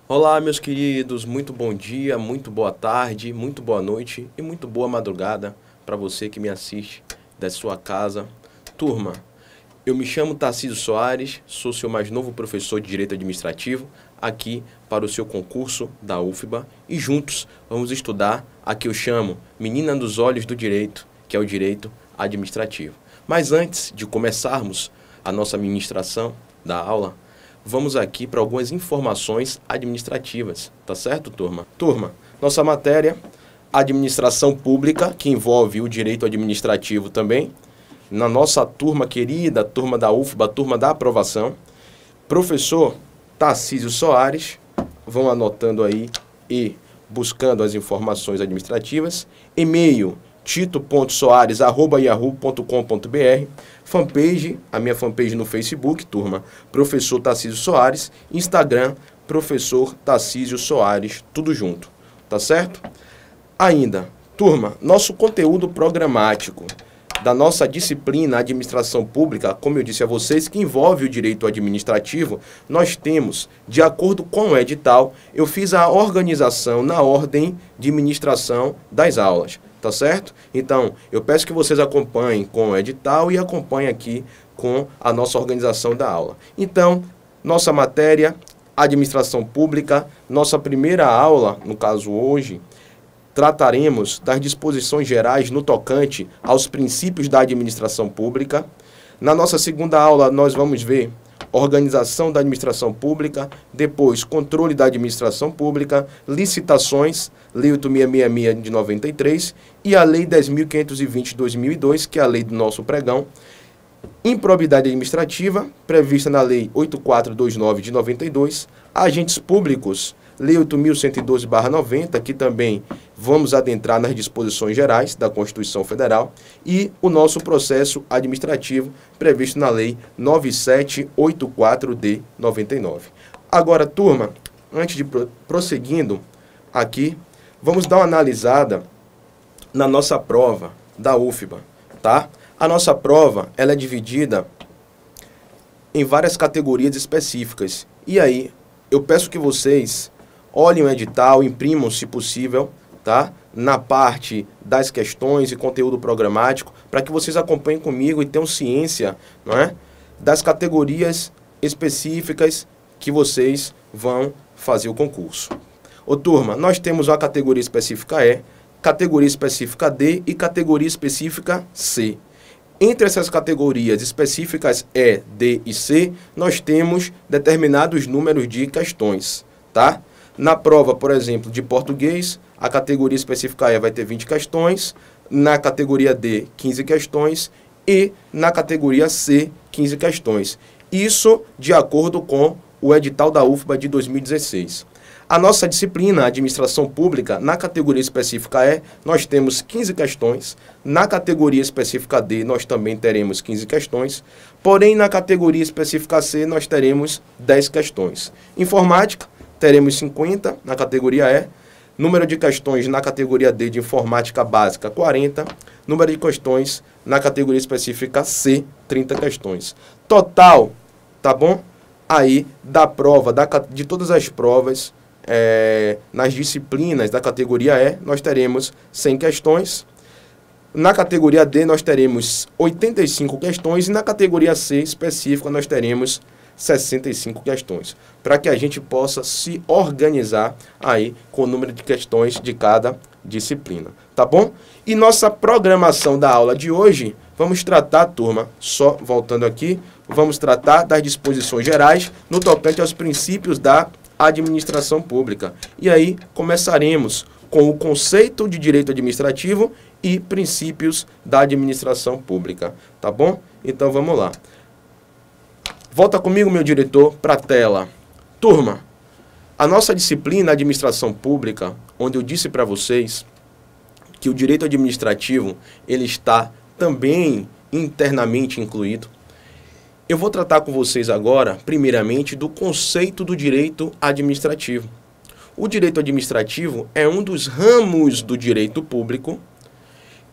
Olá, meus queridos, muito bom dia, muito boa tarde, muito boa noite e muito boa madrugada para você que me assiste da sua casa. Turma, eu me chamo Tarcísio Soares, sou seu mais novo professor de Direito Administrativo aqui para o seu concurso da UFBA e juntos vamos estudar a que eu chamo Menina dos Olhos do Direito, que é o Direito Administrativo. Mas antes de começarmos a nossa ministração da aula, vamos aqui para algumas informações administrativas, tá certo, turma? Turma, nossa matéria, administração pública, que envolve o direito administrativo também. Na nossa turma querida, turma da UFBA, turma da aprovação. Professor Tarcísio Soares, vão anotando aí e buscando as informações administrativas. E-mail tito.soares@yahoo.com.br, fanpage, a minha fanpage no Facebook, turma, Professor Tarcísio Soares, Instagram, Professor Tarcísio Soares, tudo junto, tá certo? Ainda, turma, nosso conteúdo programático da nossa disciplina Administração Pública, como eu disse a vocês, que envolve o direito administrativo, nós temos, de acordo com o edital, eu fiz a organização na ordem de ministração das aulas. Tá certo? Então, eu peço que vocês acompanhem com o edital e acompanhem aqui com a nossa organização da aula. Então, nossa matéria, administração pública, nossa primeira aula, no caso hoje, trataremos das disposições gerais no tocante aos princípios da administração pública. Na nossa segunda aula, nós vamos ver organização da administração pública, depois controle da administração pública, licitações, Lei 8666 de 93 e a Lei 10.520 de 2002, que é a lei do nosso pregão, improbidade administrativa, prevista na Lei 8429 de 92, agentes públicos, Lei 8.112/90, que também vamos adentrar nas disposições gerais da Constituição Federal, e o nosso processo administrativo, previsto na Lei 9784 de 99. Agora, turma, antes de prosseguindo aqui, vamos dar uma analisada na nossa prova da UFBA, tá? A nossa prova, ela é dividida em várias categorias específicas. E aí, eu peço que vocês olhem o edital, imprimam, se possível, tá? Na parte das questões e conteúdo programático, para que vocês acompanhem comigo e tenham ciência, não é? Das categorias específicas que vocês vão fazer o concurso. Ô, turma, nós temos a categoria específica E, categoria específica D e categoria específica C. Entre essas categorias específicas E, D e C, nós temos determinados números de questões, tá? Na prova, por exemplo, de português, a categoria específica E vai ter 20 questões, na categoria D, 15 questões e na categoria C, 15 questões. Isso de acordo com o edital da UFBA de 2016. A nossa disciplina, Administração Pública, na categoria específica E, nós temos 15 questões. Na categoria específica D, nós também teremos 15 questões. Porém, na categoria específica C, nós teremos 10 questões. Informática, teremos 50 na categoria E. Número de questões na categoria D de Informática Básica, 40. Número de questões na categoria específica C, 30 questões. Total, tá bom? Aí, da prova, de todas as provas, nas disciplinas da categoria E, nós teremos 100 questões. Na categoria D, nós teremos 85 questões. E na categoria C específica, nós teremos 65 questões. Para que a gente possa se organizar aí com o número de questões de cada disciplina. Tá bom? E nossa programação da aula de hoje, vamos tratar, turma, só voltando aqui, vamos tratar das disposições gerais no tocante aos princípios da administração pública. E aí começaremos com o conceito de direito administrativo e princípios da administração pública, tá bom? Então vamos lá. Volta comigo, meu diretor, para a tela. Turma, a nossa disciplina Administração Pública, onde eu disse para vocês que o direito administrativo ele está também internamente incluído. Eu vou tratar com vocês agora, primeiramente, do conceito do direito administrativo. O direito administrativo é um dos ramos do direito público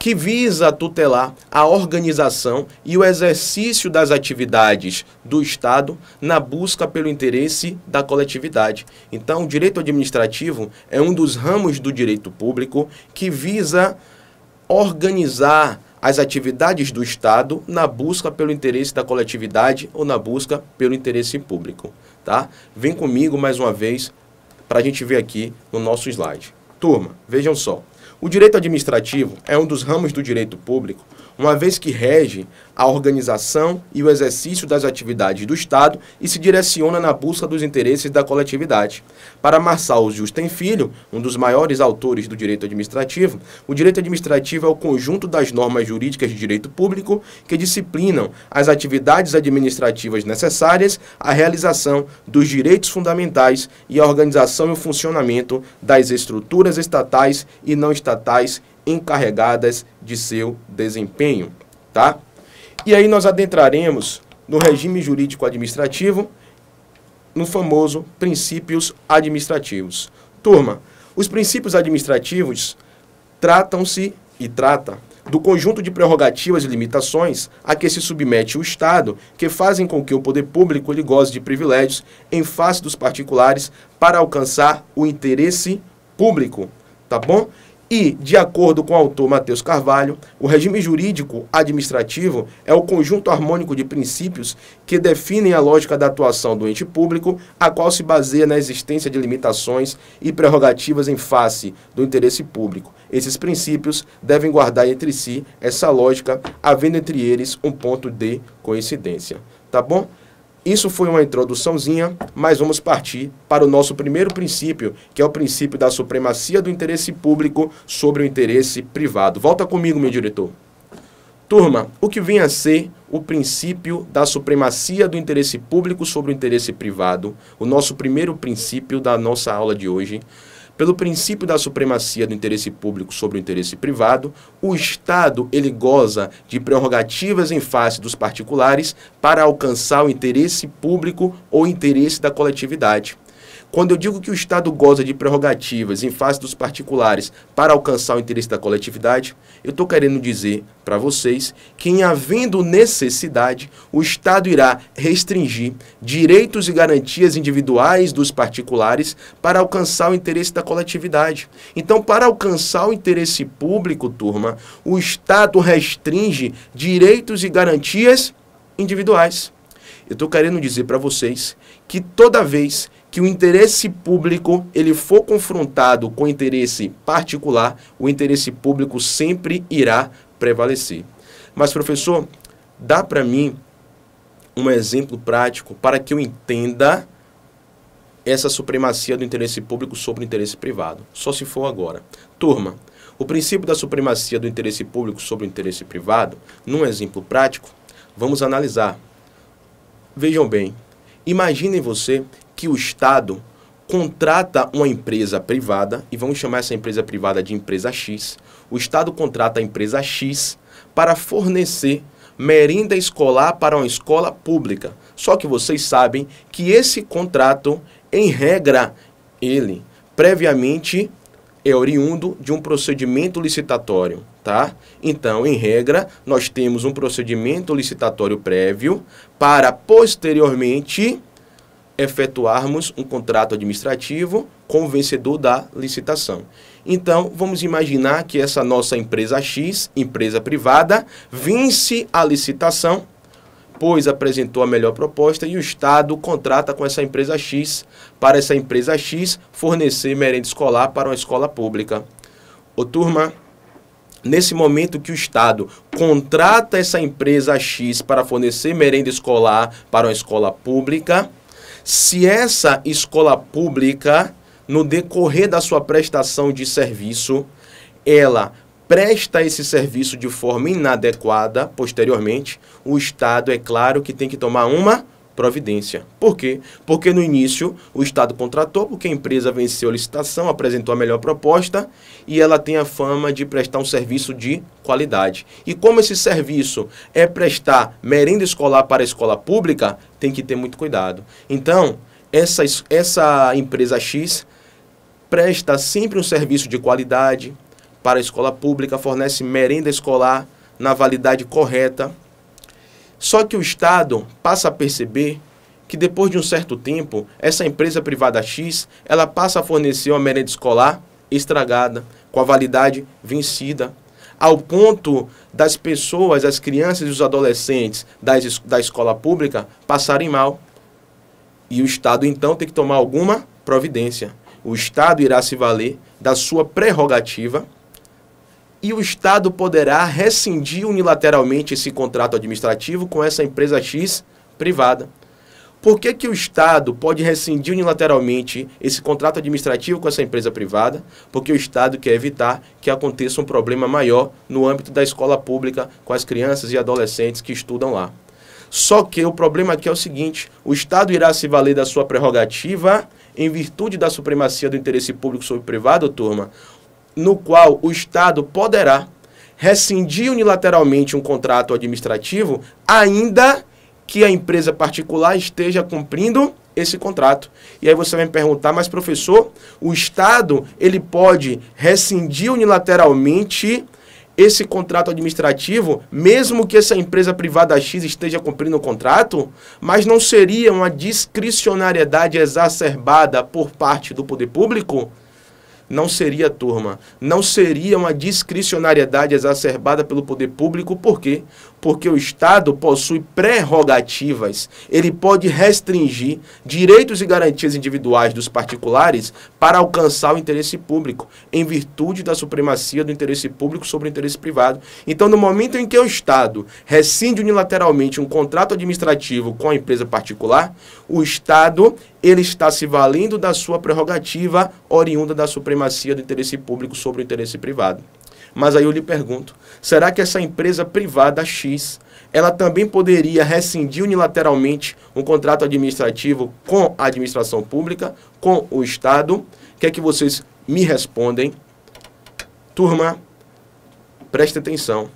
que visa tutelar a organização e o exercício das atividades do Estado na busca pelo interesse da coletividade. Então, o direito administrativo é um dos ramos do direito público que visa organizar as atividades do Estado na busca pelo interesse da coletividade ou na busca pelo interesse público, tá? Vem comigo mais uma vez para a gente ver aqui no nosso slide. Turma, vejam só. O direito administrativo é um dos ramos do direito público, uma vez que rege a organização e o exercício das atividades do Estado e se direciona na busca dos interesses da coletividade. Para Marçal Justen Filho, um dos maiores autores do direito administrativo, o direito administrativo é o conjunto das normas jurídicas de direito público que disciplinam as atividades administrativas necessárias à realização dos direitos fundamentais e à organização e o funcionamento das estruturas estatais e não estatais encarregadas de seu desempenho, tá? E aí nós adentraremos no regime jurídico administrativo, no famoso princípios administrativos. Turma, os princípios administrativos trata do conjunto de prerrogativas e limitações a que se submete o Estado, que fazem com que o poder público ele goze de privilégios em face dos particulares para alcançar o interesse público, tá bom? E, de acordo com o autor Matheus Carvalho, o regime jurídico administrativo é o conjunto harmônico de princípios que definem a lógica da atuação do ente público, a qual se baseia na existência de limitações e prerrogativas em face do interesse público. Esses princípios devem guardar entre si essa lógica, havendo entre eles um ponto de coincidência. Tá bom? Isso foi uma introduçãozinha, mas vamos partir para o nosso primeiro princípio, que é o princípio da supremacia do interesse público sobre o interesse privado. Volta comigo, meu diretor. Turma, o que vem a ser o princípio da supremacia do interesse público sobre o interesse privado, o nosso primeiro princípio da nossa aula de hoje. Pelo princípio da supremacia do interesse público sobre o interesse privado, o Estado ele goza de prerrogativas em face dos particulares para alcançar o interesse público ou interesse da coletividade. Quando eu digo que o Estado goza de prerrogativas em face dos particulares para alcançar o interesse da coletividade, eu estou querendo dizer para vocês que, em havendo necessidade, o Estado irá restringir direitos e garantias individuais dos particulares para alcançar o interesse da coletividade. Então, para alcançar o interesse público, turma, o Estado restringe direitos e garantias individuais. Eu estou querendo dizer para vocês que toda vez que o interesse público ele for confrontado com o interesse particular, o interesse público sempre irá prevalecer. Mas, professor, dá para mim um exemplo prático para que eu entenda essa supremacia do interesse público sobre o interesse privado? Só se for agora. Turma, o princípio da supremacia do interesse público sobre o interesse privado, num exemplo prático, vamos analisar. Vejam bem, imaginem você que o Estado contrata uma empresa privada, e vamos chamar essa empresa privada de empresa X. O Estado contrata a empresa X para fornecer merenda escolar para uma escola pública. Só que vocês sabem que esse contrato, em regra, ele previamente é oriundo de um procedimento licitatório, tá? Então, em regra, nós temos um procedimento licitatório prévio para, posteriormente, efetuarmos um contrato administrativo com o vencedor da licitação. Então, vamos imaginar que essa nossa empresa X, empresa privada, vence a licitação, pois apresentou a melhor proposta e o Estado contrata com essa empresa X para essa empresa X fornecer merenda escolar para uma escola pública. Ô, turma, nesse momento que o Estado contrata essa empresa X para fornecer merenda escolar para uma escola pública, se essa escola pública, no decorrer da sua prestação de serviço, ela presta esse serviço de forma inadequada, posteriormente, o Estado, é claro, que tem que tomar uma providência. Por quê? Porque no início o Estado contratou, porque a empresa venceu a licitação, apresentou a melhor proposta e ela tem a fama de prestar um serviço de qualidade. E como esse serviço é prestar merenda escolar para a escola pública, tem que ter muito cuidado. Então, essa empresa X presta sempre um serviço de qualidade, para a escola pública, fornece merenda escolar na validade correta. Só que o Estado passa a perceber que depois de um certo tempo, essa empresa privada X, ela passa a fornecer uma merenda escolar estragada, com a validade vencida, ao ponto das pessoas, as crianças e os adolescentes da escola pública passarem mal. E o Estado, então, tem que tomar alguma providência. O Estado irá se valer da sua prerrogativa e o Estado poderá rescindir unilateralmente esse contrato administrativo com essa empresa X privada. Por que que o Estado pode rescindir unilateralmente esse contrato administrativo com essa empresa privada? Porque o Estado quer evitar que aconteça um problema maior no âmbito da escola pública com as crianças e adolescentes que estudam lá. Só que o problema aqui é o seguinte: o Estado irá se valer da sua prerrogativa em virtude da supremacia do interesse público sobre o privado, turma, no qual o Estado poderá rescindir unilateralmente um contrato administrativo, ainda que a empresa particular esteja cumprindo esse contrato. E aí você vai me perguntar, mas professor, o Estado ele pode rescindir unilateralmente esse contrato administrativo, mesmo que essa empresa privada X esteja cumprindo o contrato? Mas não seria uma discricionariedade exacerbada por parte do poder público? Não seria, turma. Não seria uma discricionariedade exacerbada pelo poder público. Por quê? Porque o Estado possui prerrogativas. Ele pode restringir direitos e garantias individuais dos particulares para alcançar o interesse público, em virtude da supremacia do interesse público sobre o interesse privado. Então, no momento em que o Estado rescinde unilateralmente um contrato administrativo com a empresa particular, o Estado ele está se valendo da sua prerrogativa oriunda da supremacia do interesse público sobre o interesse privado. Mas aí eu lhe pergunto, será que essa empresa privada X, ela também poderia rescindir unilateralmente um contrato administrativo com a administração pública, com o Estado? O que é que vocês me respondem? Turma, preste atenção.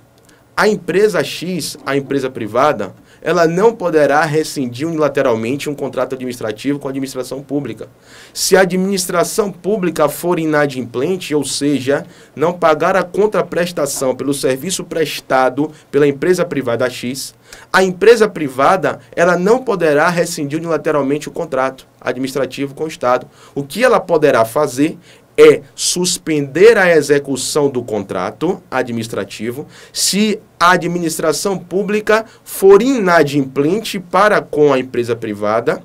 A empresa X, a empresa privada, ela não poderá rescindir unilateralmente um contrato administrativo com a administração pública. Se a administração pública for inadimplente, ou seja, não pagar a contraprestação pelo serviço prestado pela empresa privada X, a empresa privada ela não poderá rescindir unilateralmente o contrato administrativo com o Estado. O que ela poderá fazer é suspender a execução do contrato administrativo se a administração pública for inadimplente para com a empresa privada.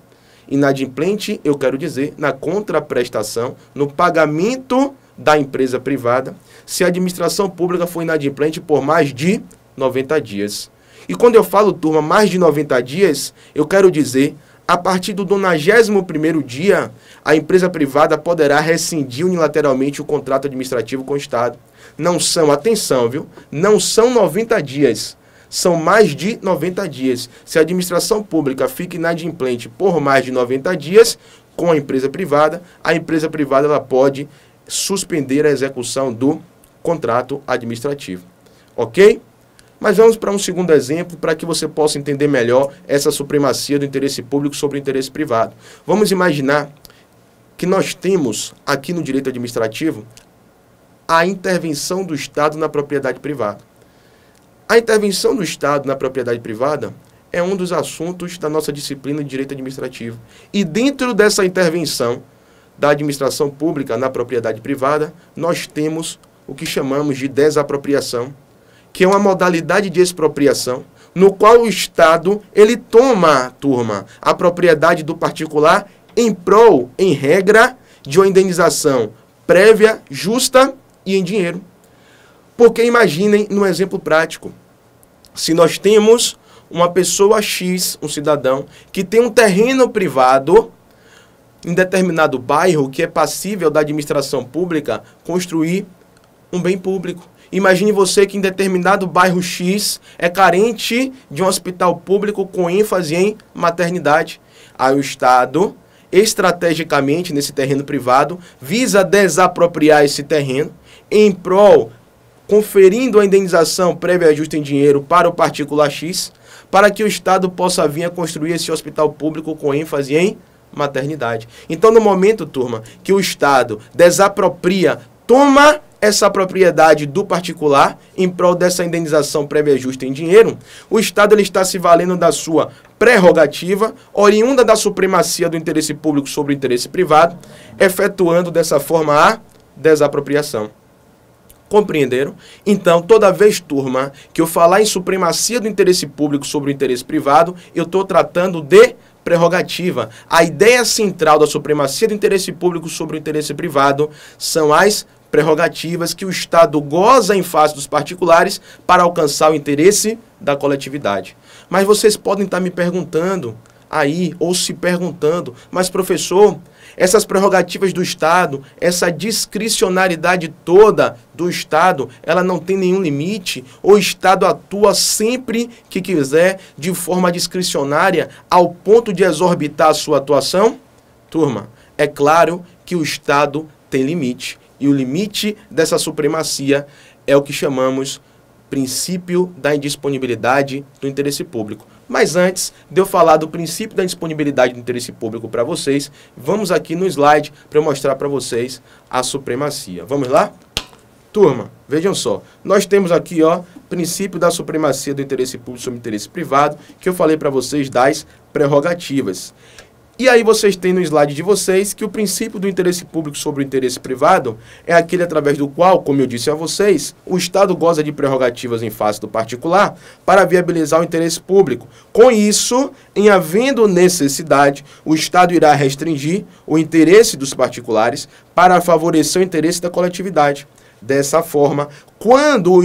Inadimplente, eu quero dizer, na contraprestação, no pagamento da empresa privada, se a administração pública for inadimplente por mais de 90 dias. E quando eu falo, turma, mais de 90 dias, eu quero dizer, a partir do 91º dia, a empresa privada poderá rescindir unilateralmente o contrato administrativo com o Estado. Não são, atenção, viu? Não são 90 dias, são mais de 90 dias. Se a administração pública fica inadimplente por mais de 90 dias com a empresa privada ela pode suspender a execução do contrato administrativo. Ok? Mas vamos para um segundo exemplo para que você possa entender melhor essa supremacia do interesse público sobre o interesse privado. Vamos imaginar que nós temos aqui no direito administrativo a intervenção do Estado na propriedade privada. A intervenção do Estado na propriedade privada é um dos assuntos da nossa disciplina de direito administrativo. E dentro dessa intervenção da administração pública na propriedade privada, nós temos o que chamamos de desapropriação, que é uma modalidade de expropriação, no qual o Estado, ele toma, turma, a propriedade do particular em prol, em regra, de uma indenização prévia, justa e em dinheiro. Porque imaginem, num exemplo prático, se nós temos uma pessoa X, um cidadão, que tem um terreno privado em determinado bairro que é passível da administração pública construir um bem público. Imagine você que em determinado bairro X é carente de um hospital público com ênfase em maternidade. Aí o Estado, estrategicamente nesse terreno privado, visa desapropriar esse terreno em prol, conferindo a indenização prévia e justa em dinheiro para o particular X, para que o Estado possa vir a construir esse hospital público com ênfase em maternidade. Então, no momento, turma, que o Estado desapropria, toma essa propriedade do particular em prol dessa indenização prévia justa em dinheiro, o Estado ele está se valendo da sua prerrogativa, oriunda da supremacia do interesse público sobre o interesse privado, efetuando dessa forma a desapropriação. Compreenderam? Então, toda vez, turma, que eu falar em supremacia do interesse público sobre o interesse privado, eu estou tratando de prerrogativa. A ideia central da supremacia do interesse público sobre o interesse privado são as prerrogativas que o Estado goza em face dos particulares para alcançar o interesse da coletividade. Mas vocês podem estar me perguntando aí, ou se perguntando, mas professor, essas prerrogativas do Estado, essa discricionariedade toda do Estado, ela não tem nenhum limite? O Estado atua sempre que quiser, de forma discricionária, ao ponto de exorbitar a sua atuação? Turma, é claro que o Estado tem limite. E o limite dessa supremacia é o que chamamos princípio da indisponibilidade do interesse público. Mas antes de eu falar do princípio da indisponibilidade do interesse público para vocês, vamos aqui no slide para eu mostrar para vocês a supremacia. Vamos lá? Turma, vejam só. Nós temos aqui, ó, princípio da supremacia do interesse público sobre o interesse privado, que eu falei para vocês das prerrogativas. E aí vocês têm no slide de vocês que o princípio do interesse público sobre o interesse privado é aquele através do qual, como eu disse a vocês, o Estado goza de prerrogativas em face do particular para viabilizar o interesse público. Com isso, em havendo necessidade, o Estado irá restringir o interesse dos particulares para favorecer o interesse da coletividade. Dessa forma, quando o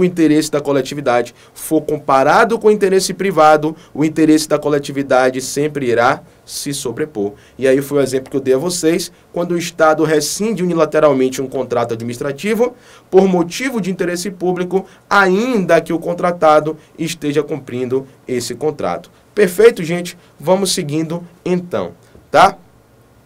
interesse da coletividade for comparado com o interesse privado, o interesse da coletividade sempre irá se sobrepor. E aí foi o exemplo que eu dei a vocês, quando o Estado rescinde unilateralmente um contrato administrativo por motivo de interesse público, ainda que o contratado esteja cumprindo esse contrato. Perfeito, gente? Vamos seguindo então, tá?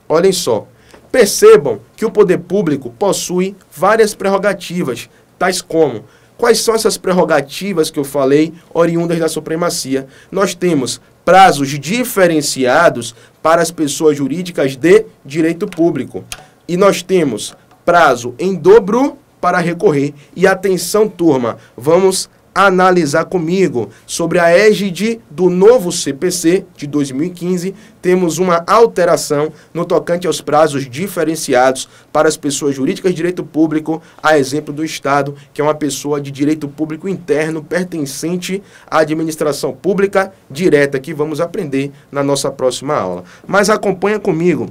Olhem só. Percebam que o poder público possui várias prerrogativas, tais como: quais são essas prerrogativas que eu falei, oriundas da supremacia? Nós temos prazos diferenciados para as pessoas jurídicas de direito público. E nós temos prazo em dobro para recorrer. E atenção, turma, vamos analisar comigo sobre a égide do novo CPC de 2015, temos uma alteração no tocante aos prazos diferenciados para as pessoas jurídicas de direito público, a exemplo do Estado, que é uma pessoa de direito público interno pertencente à administração pública direta, que vamos aprender na nossa próxima aula. Mas acompanha comigo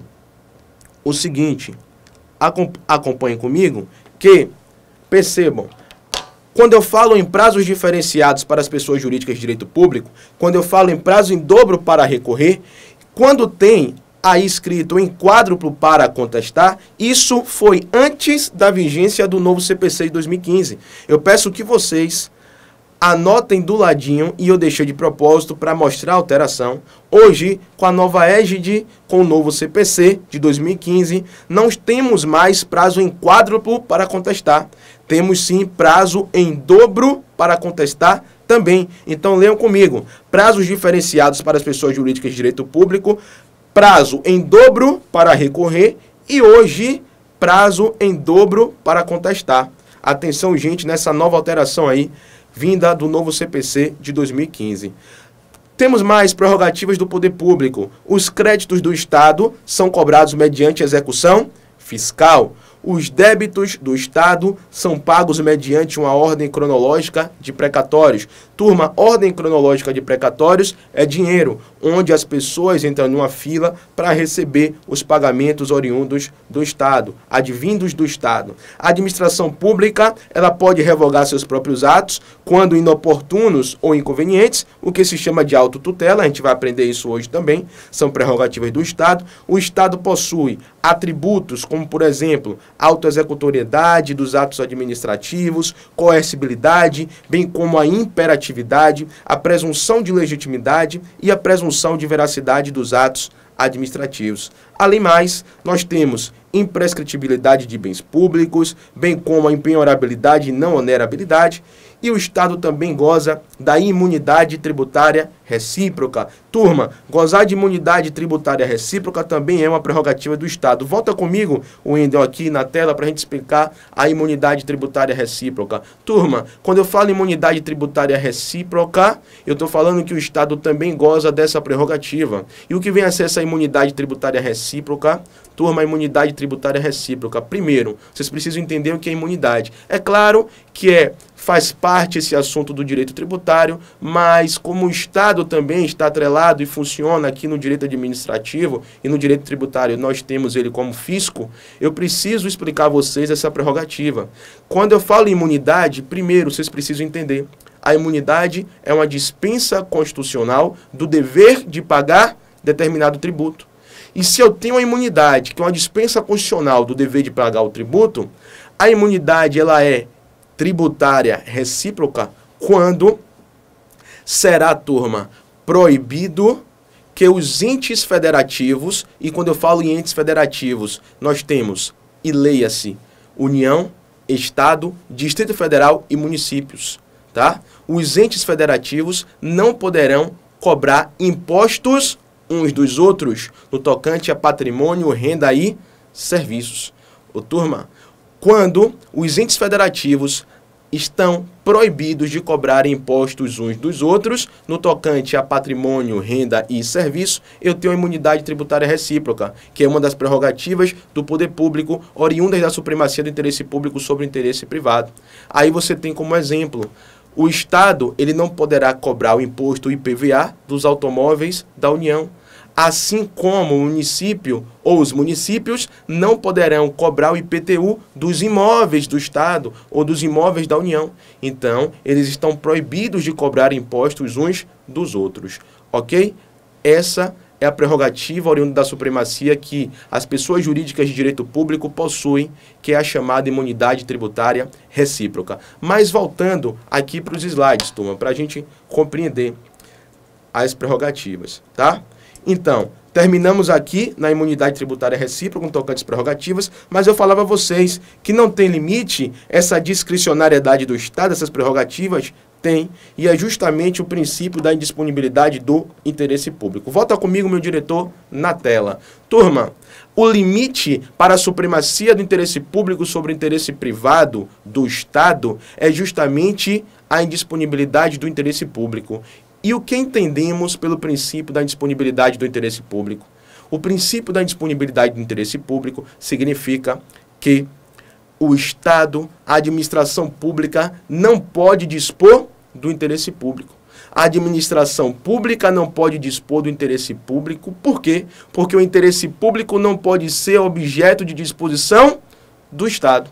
o seguinte, acompanhem comigo que, percebam, quando eu falo em prazos diferenciados para as pessoas jurídicas de direito público, quando eu falo em prazo em dobro para recorrer, quando tem aí escrito em quádruplo para contestar, isso foi antes da vigência do novo CPC de 2015. Eu peço que vocês anotem do ladinho, e eu deixei de propósito para mostrar a alteração. Hoje, com a nova égide, com o novo CPC de 2015, não temos mais prazo em quádruplo para contestar. Temos sim prazo em dobro para contestar também. Então leiam comigo. Prazos diferenciados para as pessoas jurídicas de direito público, prazo em dobro para recorrer e hoje prazo em dobro para contestar. Atenção, gente, nessa nova alteração aí, vinda do novo CPC de 2015. Temos mais prerrogativas do poder público. Os créditos do Estado são cobrados mediante execução fiscal. Os débitos do Estado são pagos mediante uma ordem cronológica de precatórios. Turma, ordem cronológica de precatórios é dinheiro, onde as pessoas entram numa fila para receber os pagamentos oriundos do Estado, advindos do Estado. A administração pública, ela pode revogar seus próprios atos quando inoportunos ou inconvenientes, o que se chama de autotutela, a gente vai aprender isso hoje também, são prerrogativas do Estado. O Estado possui atributos como, por exemplo, autoexecutoriedade dos atos administrativos, coercibilidade, bem como a imperatividade, a presunção de legitimidade e a presunção de veracidade dos atos administrativos. Além mais, nós temos imprescritibilidade de bens públicos, bem como a impenhorabilidade e não onerabilidade, E o Estado também goza da imunidade tributária recíproca. Turma, gozar de imunidade tributária recíproca também é uma prerrogativa do Estado. Volta comigo, Wendel, aqui na tela para a gente explicar a imunidade tributária recíproca. Turma, quando eu falo imunidade tributária recíproca, eu estou falando que o Estado também goza dessa prerrogativa. E o que vem a ser essa imunidade tributária recíproca? Turma, a imunidade tributária recíproca. Primeiro, vocês precisam entender o que é imunidade. É claro que faz parte esse assunto do direito tributário, mas como o Estado também está atrelado e funciona aqui no direito administrativo e no direito tributário, nós temos ele como fisco, eu preciso explicar a vocês essa prerrogativa. Quando eu falo em imunidade, primeiro, vocês precisam entender. A imunidade é uma dispensa constitucional do dever de pagar determinado tributo. E se eu tenho a imunidade, que é uma dispensa constitucional do dever de pagar o tributo, a imunidade ela é tributária recíproca quando será, turma, proibido que os entes federativos, e quando eu falo em entes federativos, nós temos, e leia-se, União, Estado, Distrito Federal e municípios, tá? Os entes federativos não poderão cobrar impostos uns dos outros no tocante a patrimônio, renda e serviços. Ô, turma, quando os entes federativos estão proibidos de cobrar impostos uns dos outros no tocante a patrimônio, renda e serviço, eu tenho a imunidade tributária recíproca, que é uma das prerrogativas do poder público oriundas da supremacia do interesse público sobre o interesse privado. Aí você tem como exemplo, o Estado ele não poderá cobrar o imposto IPVA dos automóveis da União, assim como o município ou os municípios não poderão cobrar o IPTU dos imóveis do Estado ou dos imóveis da União. Então, eles estão proibidos de cobrar impostos uns dos outros, ok? Essa é a prerrogativa oriunda da supremacia que as pessoas jurídicas de direito público possuem, que é a chamada imunidade tributária recíproca. Mas voltando aqui para os slides, turma, para a gente compreender as prerrogativas, tá? Então, terminamos aqui na imunidade tributária recíproca, com tocante às prerrogativas, mas eu falava a vocês que não tem limite essa discricionariedade do Estado, essas prerrogativas, tem, e é justamente o princípio da indisponibilidade do interesse público. Volta comigo, meu diretor, na tela. Turma, o limite para a supremacia do interesse público sobre o interesse privado do Estado é justamente a indisponibilidade do interesse público. E o que entendemos pelo princípio da indisponibilidade do interesse público? O princípio da indisponibilidade do interesse público significa que o Estado, a administração pública, não pode dispor do interesse público. A administração pública não pode dispor do interesse público. Por quê? Porque o interesse público não pode ser objeto de disposição do Estado.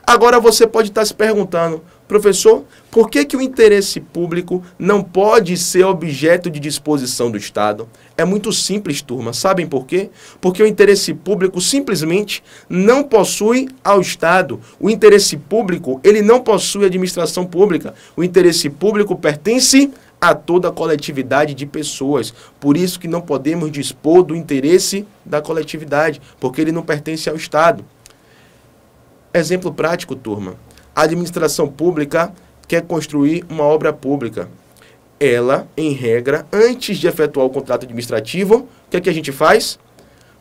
Agora você pode estar se perguntando, professor, por que o interesse público não pode ser objeto de disposição do Estado? É muito simples, turma. Sabem por quê? Porque o interesse público simplesmente não possui ao Estado. O interesse público, ele não possui administração pública. O interesse público pertence a toda a coletividade de pessoas. Por isso que não podemos dispor do interesse da coletividade, porque ele não pertence ao Estado. Exemplo prático, turma. A administração pública quer construir uma obra pública. Ela, em regra, antes de efetuar o contrato administrativo, o que é que a gente faz?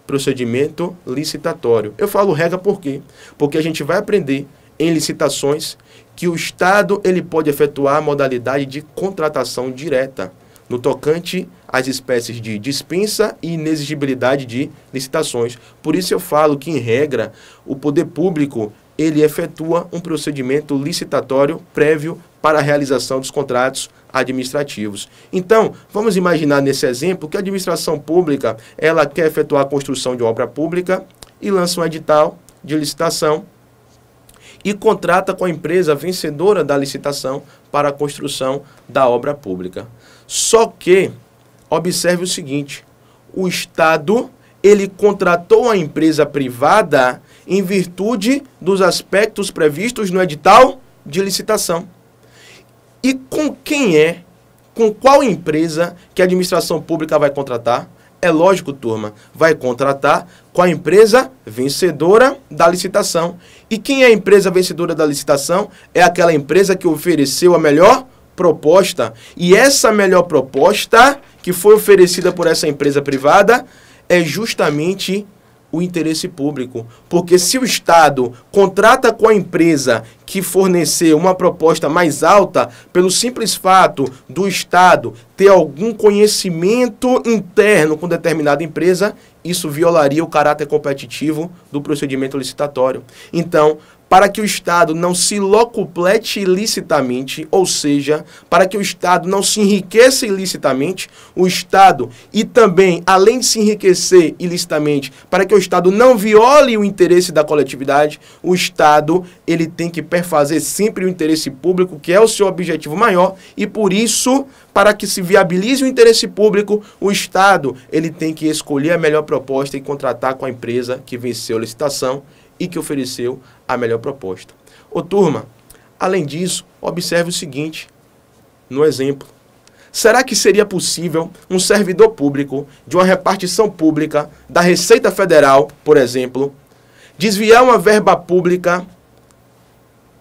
Procedimento licitatório. Eu falo regra por quê? Porque a gente vai aprender em licitações que o Estado ele pode efetuar a modalidade de contratação direta no tocante às espécies de dispensa e inexigibilidade de licitações. Por isso eu falo que, em regra, o poder público ele efetua um procedimento licitatório prévio para a realização dos contratos administrativos. Então, vamos imaginar nesse exemplo que a administração pública ela quer efetuar a construção de obra pública e lança um edital de licitação e contrata com a empresa vencedora da licitação para a construção da obra pública. Só que, observe o seguinte, o Estado, ele contratou a empresa privada em virtude dos aspectos previstos no edital de licitação. E com qual empresa que a administração pública vai contratar? É lógico, turma, vai contratar com a empresa vencedora da licitação. E quem é a empresa vencedora da licitação? É aquela empresa que ofereceu a melhor proposta. E essa melhor proposta que foi oferecida por essa empresa privada é justamente o interesse público. Porque se o Estado contrata com a empresa que forneceu uma proposta mais alta, pelo simples fato do Estado ter algum conhecimento interno com determinada empresa, isso violaria o caráter competitivo do procedimento licitatório. Então, para que o Estado não se locuplete ilicitamente, ou seja, para que o Estado não se enriqueça ilicitamente, o Estado, e também, além de se enriquecer ilicitamente, para que o Estado não viole o interesse da coletividade, o Estado, ele tem que perfazer sempre o interesse público, que é o seu objetivo maior, e por isso, para que se viabilize o interesse público, o Estado, ele tem que escolher a melhor proposta e contratar com a empresa que venceu a licitação e que ofereceu a melhor proposta. Ô turma, além disso, observe o seguinte, no exemplo. Será que seria possível um servidor público de uma repartição pública da Receita Federal, por exemplo, desviar uma verba pública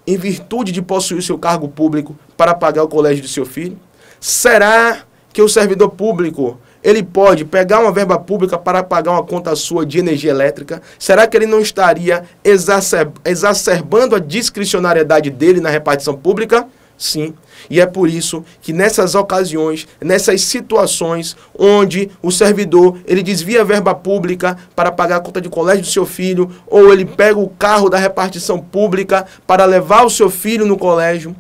em virtude de possuir seu cargo público para pagar o colégio de seu filho? Será que o servidor público ele pode pegar uma verba pública para pagar uma conta sua de energia elétrica? Será que ele não estaria exacerbando a discricionariedade dele na repartição pública? Sim. E é por isso que nessas ocasiões, nessas situações onde o servidor ele desvia a verba pública para pagar a conta de colégio do seu filho, ou ele pega o carro da repartição pública para levar o seu filho no colégio,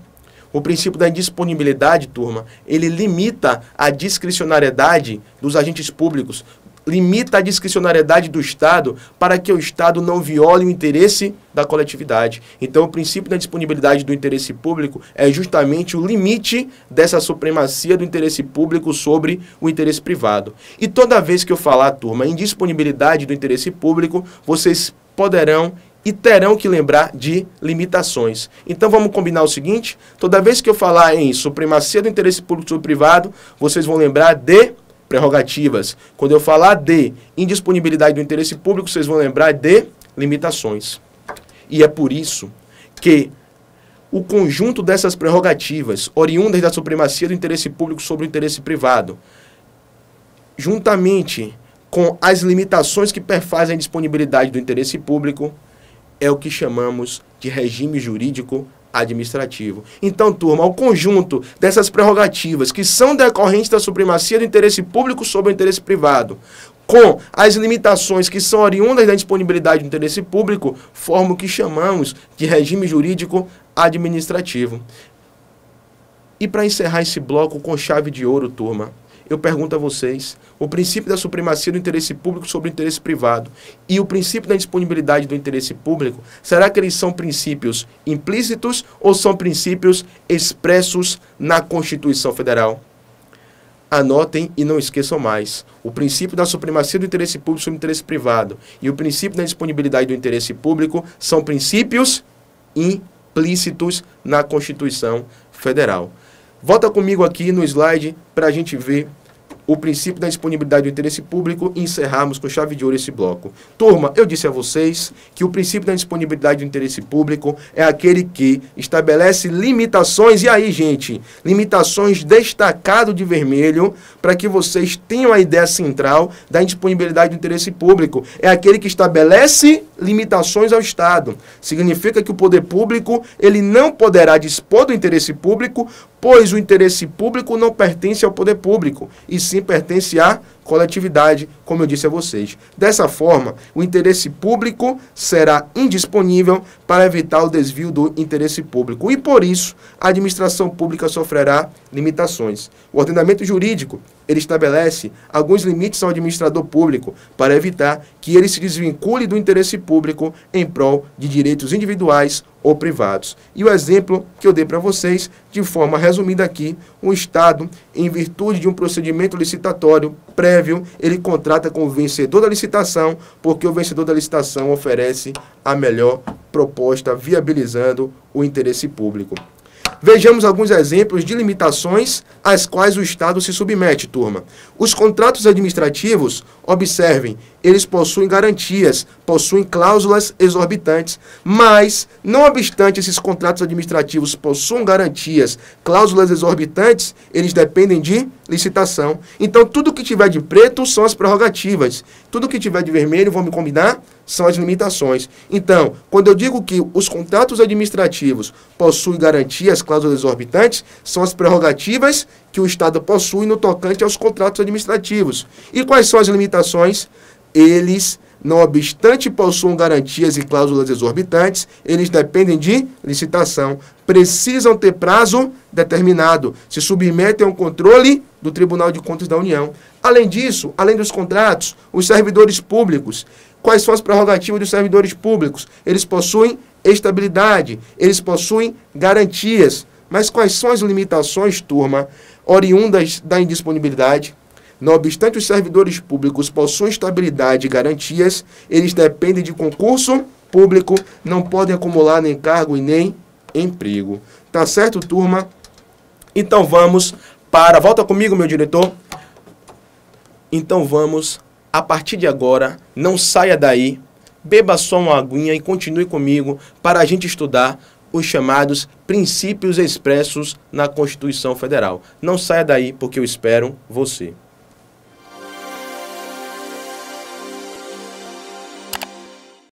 o princípio da indisponibilidade, turma, ele limita a discricionariedade dos agentes públicos, limita a discricionariedade do Estado para que o Estado não viole o interesse da coletividade. Então, o princípio da disponibilidade do interesse público é justamente o limite dessa supremacia do interesse público sobre o interesse privado. E toda vez que eu falar, turma, em disponibilidade do interesse público, vocês poderão e terão que lembrar de limitações. Então vamos combinar o seguinte, toda vez que eu falar em supremacia do interesse público sobre o privado, vocês vão lembrar de prerrogativas. Quando eu falar de indisponibilidade do interesse público, vocês vão lembrar de limitações. E é por isso que o conjunto dessas prerrogativas, oriundas da supremacia do interesse público sobre o interesse privado, juntamente com as limitações que perfazem a disponibilidade do interesse público, é o que chamamos de regime jurídico administrativo. Então, turma, o conjunto dessas prerrogativas que são decorrentes da supremacia do interesse público sobre o interesse privado, com as limitações que são oriundas da disponibilidade do interesse público, formam o que chamamos de regime jurídico administrativo. E para encerrar esse bloco com chave de ouro, turma, eu pergunto a vocês, o princípio da supremacia do interesse público sobre o interesse privado e o princípio da disponibilidade do interesse público, será que eles são princípios implícitos ou são princípios expressos na Constituição Federal? Anotem e não esqueçam mais. O princípio da supremacia do interesse público sobre o interesse privado e o princípio da disponibilidade do interesse público são princípios implícitos na Constituição Federal. Volta comigo aqui no slide para a gente ver o princípio da disponibilidade do interesse público e encerrarmos com chave de ouro esse bloco. Turma, eu disse a vocês que o princípio da disponibilidade do interesse público é aquele que estabelece limitações, e aí, gente, limitações destacado de vermelho, para que vocês tenham a ideia central da indisponibilidade do interesse público. É aquele que estabelece limitações ao Estado. Significa que o poder público, ele não poderá dispor do interesse público, pois o interesse público não pertence ao poder público, e sim pertence à coletividade, como eu disse a vocês. Dessa forma, o interesse público será indisponível para evitar o desvio do interesse público, e por isso a administração pública sofrerá limitações. O ordenamento jurídico, ele estabelece alguns limites ao administrador público para evitar que ele se desvincule do interesse público em prol de direitos individuais ou privados. E o exemplo que eu dei para vocês, de forma resumida aqui, o Estado, em virtude de um procedimento licitatório prévio, ele contrata com o vencedor da licitação, porque o vencedor da licitação oferece a melhor proposta, viabilizando o interesse público. Vejamos alguns exemplos de limitações às quais o Estado se submete, turma. Os contratos administrativos, observem, eles possuem garantias, possuem cláusulas exorbitantes, mas, não obstante esses contratos administrativos possuam garantias, cláusulas exorbitantes, eles dependem de licitação. Então, tudo que tiver de preto são as prerrogativas, tudo que tiver de vermelho, vamos combinar, são as limitações. Então, quando eu digo que os contratos administrativos possuem garantias, cláusulas exorbitantes, são as prerrogativas que o Estado possui no tocante aos contratos administrativos. E quais são as limitações? Eles, não obstante possuam garantias e cláusulas exorbitantes, eles dependem de licitação, precisam ter prazo determinado, se submetem ao controle do Tribunal de Contas da União. Além disso, além dos contratos, os servidores públicos, quais são as prerrogativas dos servidores públicos? Eles possuem estabilidade, eles possuem garantias. Mas quais são as limitações, turma, oriundas da indisponibilidade? Não obstante os servidores públicos possuem estabilidade e garantias, eles dependem de concurso público, não podem acumular nem cargo e nem emprego. Tá certo, turma? Então vamos para... Volta comigo, meu diretor. Então vamos, a partir de agora, não saia daí, beba só uma aguinha e continue comigo para a gente estudar os chamados princípios expressos na Constituição Federal. Não saia daí, porque eu espero você.